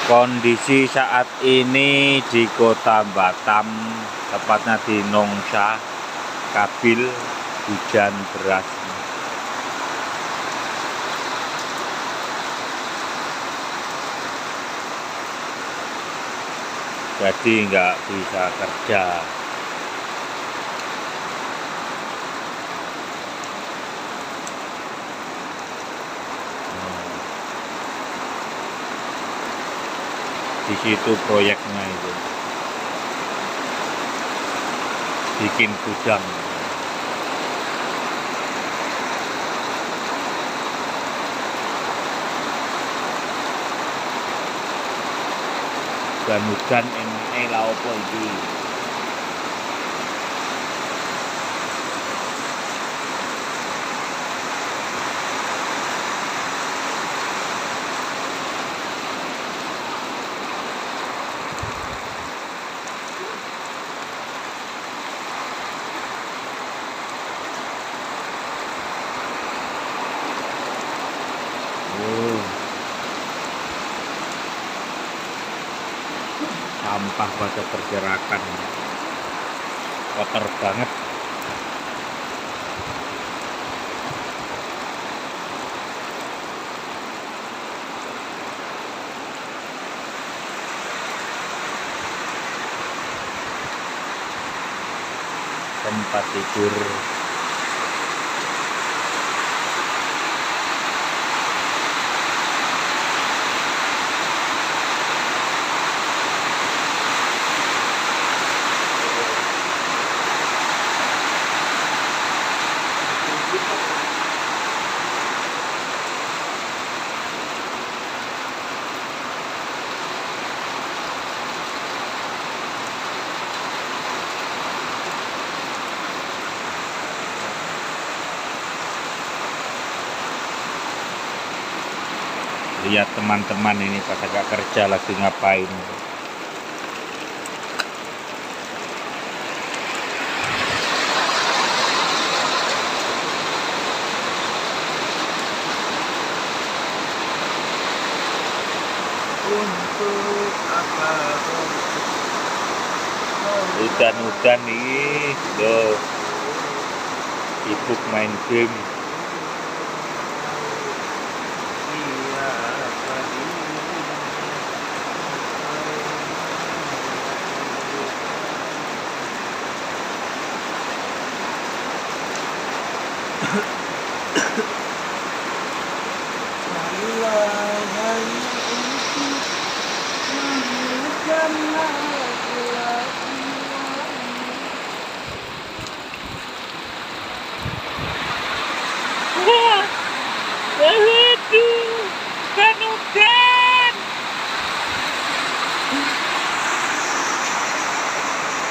Kondisi saat ini di Kota Batam, tepatnya di Nongsa, Kabil, hujan deras. Jadi nggak bisa kerja. Di situ proyeknya itu bikin gudang. Dan hujan enake lha opo iki. Sampah pada berserakan, kotor banget. Tempat tidur lihat teman-teman ini pas agak kerja lagi ngapain. Untuk apa? Hujan-hujan nih, loh, sibuk main game.